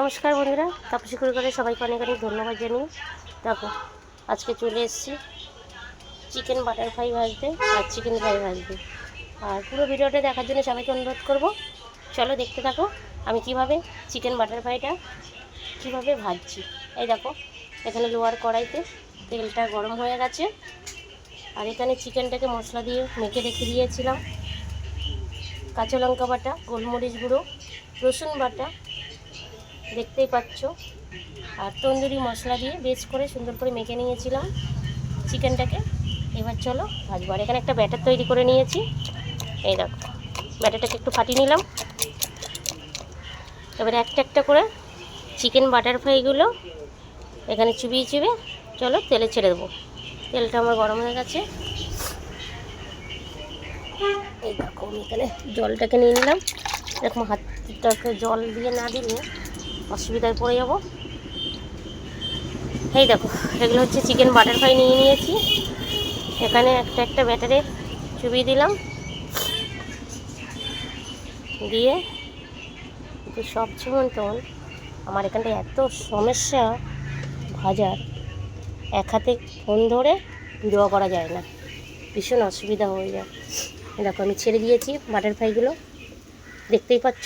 নমস্কার বন্ধুরা, তাপসী করে সবাইকে অনেক অনেক ধন্যবাদ জানিয়ে দেখো আজকে চলে এসেছি চিকেন বাটার ফ্রাই ভাজতে আর চিকেন ফ্রাই ভাজতে। আর পুরো ভিডিওটা দেখার জন্য সবাইকে অনুরোধ করব, চলো দেখতে থাকো আমি কিভাবে চিকেন বাটার ফ্রাইটা কীভাবে ভাজছি। এই দেখো এখানে লোহার কড়াইতে তেলটা গরম হয়ে গেছে, আর এখানে চিকেনটাকে মশলা দিয়ে মেখে রেখে দিয়েছিলাম। কাঁচা লঙ্কা বাটা, গোলমরিচ গুঁড়ো, রসুন বাটা দেখতেই পাচ্ছ, আর তন্দুরি মশলা দিয়ে বেশ করে সুন্দর করে মেখে নিয়েছিলাম চিকেনটাকে। এবার চলো ভাজবো। আর এখানে একটা ব্যাটার তৈরি করে নিয়েছি, এই দেখো ব্যাটারটাকে একটু ফাটিয়ে নিলাম। এবার একটা একটা করে চিকেন বাটার ফ্রাইগুলো এখানে চুবিয়ে চলো তেলে ছেড়ে দেবো। তেলটা আমার গরম হয়ে গেছে, এই দেখো আমি এখানে জলটাকে নিয়ে নিলাম। এরকম হাতটাকে জল দিয়ে না দিলে অসুবিধায় পড়ে যাব। এই দেখো এগুলো হচ্ছে চিকেন বাটার ফ্রাই নিয়ে নিয়েছি, এখানে একটা একটা ব্যাটারে চুবিয়ে দিলাম। দিয়ে একটু সব মতন আমার এখানটা এত সমস্যা ভাজার, এক হাতে ফোন ধরে ভিডিও করা যায় না, ভীষণ অসুবিধা হয়ে যায়। দেখো আমি ছেড়ে দিয়েছি বাটার ফ্রাইগুলো, দেখতেই পাচ্ছ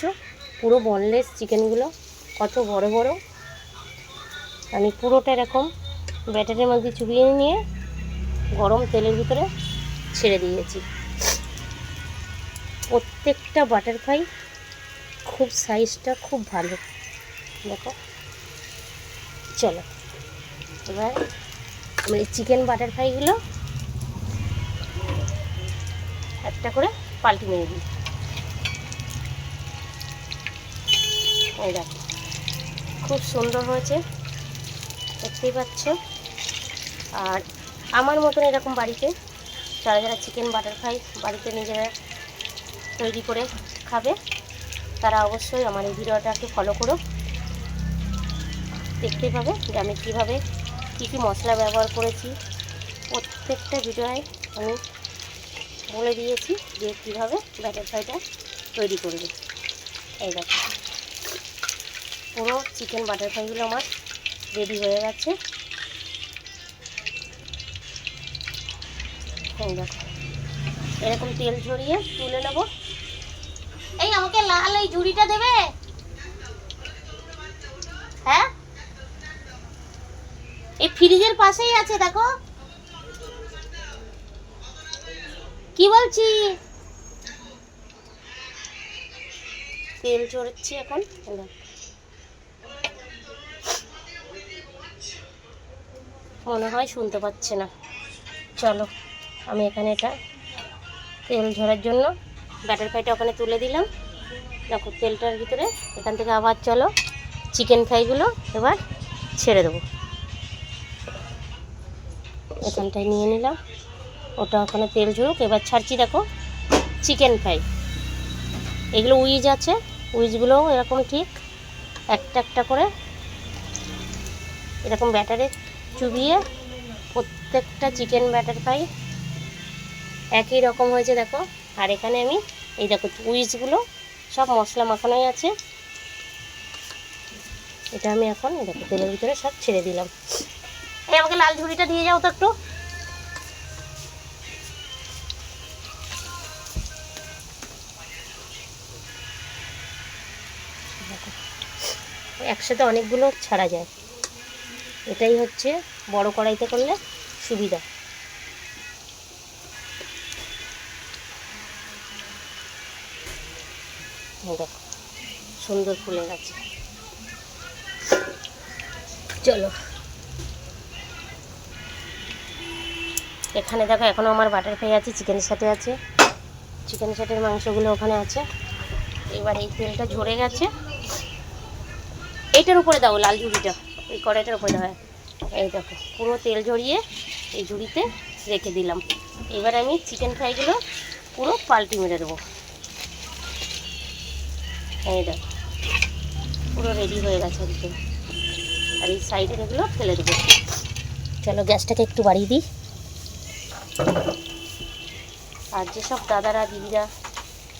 পুরো বোনলেস চিকেনগুলো কত বড় বড়। আমি পুরোটা এরকম ব্যাটারের মধ্যে চুবিয়ে নিয়ে গরম তেলের ভিতরে ছেড়ে দিয়েছি। প্রত্যেকটা বাটার ফ্রাই খুব সাইজটা খুব ভালো, দেখো। চলো এবার আমি এই চিকেন বাটার ফ্রাইগুলো একটা করে পাল্টি মেরে দিই। এই দেখো খুব সুন্দর হয়েছে, দেখতেই পাচ্ছ। আর আমার মতন এরকম বাড়িতে যারা যারা চিকেন বাটার ফ্রাই বাড়িতে নিজেরা তৈরি করে খাবে, তারা অবশ্যই আমার এই ভিডিওটাকে ফলো করো। দেখতে পাবে যে আমি কীভাবে কী কী মশলা ব্যবহার করেছি। প্রত্যেকটা ভিডিওয় আমি বলে দিয়েছি যে কীভাবে বাটার ফ্রাইটা তৈরি করবে। এই দেখো পুরো চিকেন বাটার ফ্রাইগুলো আমার রেডি হয়ে গেছে। এই দেখো এরকম তেল ঝরিয়ে তুলে নেব। এই আমাকে লাল এই ঝুড়িটা দেবে, হ্যাঁ এই ফ্রিজের পাশেই আছে, দেখো কি বলছি। তেল ঝরছে এখন, মনে হয় শুনতে পাচ্ছে না। চলো আমি এখানে এটা তেল ঝরার জন্য ব্যাটার ফ্রাইটা ওখানে তুলে দিলাম। দেখো তেলটার ভিতরে এখান থেকে আবার চলো চিকেন ফ্রাইগুলো এবার ছেড়ে দেবো। এখানটায় নিয়ে নিলাম, ওটা ওখানে তেল ঝরুক, এবার ছাড়ছি। দেখো চিকেন ফ্রাই এগুলো উইজ আছে, উইজগুলোও এরকম ঠিক একটা একটা করে এরকম ব্যাটারে চুবিয়ে প্রত্যেকটা চিকেন ব্যাটার ফ্রাই একই রকম হয়েছে দেখো। আর এখানে আমি এই দেখো উইজগুলো সব মশলা মাখানোই আছে, এটা আমি এখন দেখো তেলের ভিতরে সব ছেড়ে দিলাম। এই আমাকে লাল ঝুড়িটা দিয়ে যাও তো একটু। একসাথে অনেকগুলো ছাড়া যায়, এটাই হচ্ছে বড় কড়াইতে করলে সুবিধা। দেখো সুন্দর ফুলে গেছে। চলো এখানে দেখো এখনও আমার বাটার ফ্রাই আছে, চিকেনের সাথে আছে, চিকেনের সাথে মাংসগুলো ওখানে আছে। এবার এই তেলটা ঝরে গেছে, এইটার উপরে দাও লাল ঝুড়িটা, এই কড়াইটার উপরে দাও। এই দেখো পুরো তেল ঝরিয়ে এই ঝুড়িতে রেখে দিলাম। এবার আমি চিকেন ফ্রাইগুলো পুরো পাল্টি মেরে দেবো। এই দেখো পুরো রেডি হয়ে গেছে একদম। আর এই সাইডে এগুলো ফেলে দেবো। চলো গ্যাসটাকে একটু বাড়িয়ে দিই। আর যেসব দাদারা, দিদিরা,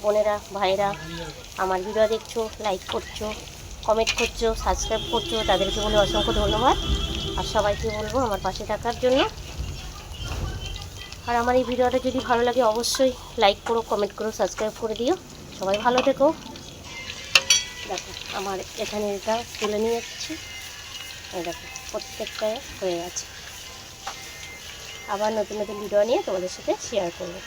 বোনেরা, ভাইয়েরা আমার ভিডিও দেখছো, লাইক করছো, কমেন্ট করছো, সাবস্ক্রাইব করছো, তাদেরকে বলে অসংখ্য ধন্যবাদ। আর সবাইকে বলবো আমার পাশে থাকার জন্য। আর আমার এই ভিডিওটা যদি ভালো লাগে অবশ্যই লাইক করো, কমেন্ট করো, সাবস্ক্রাইব করে দিও। সবাই ভালো থেকো। দেখো আমার এখানে এটা তুলে নিয়ে যাচ্ছি, এই দেখো প্রত্যেকটায় হয়ে গেছে। আবার নতুন নতুন ভিডিও নিয়ে তোমাদের সাথে শেয়ার করবো।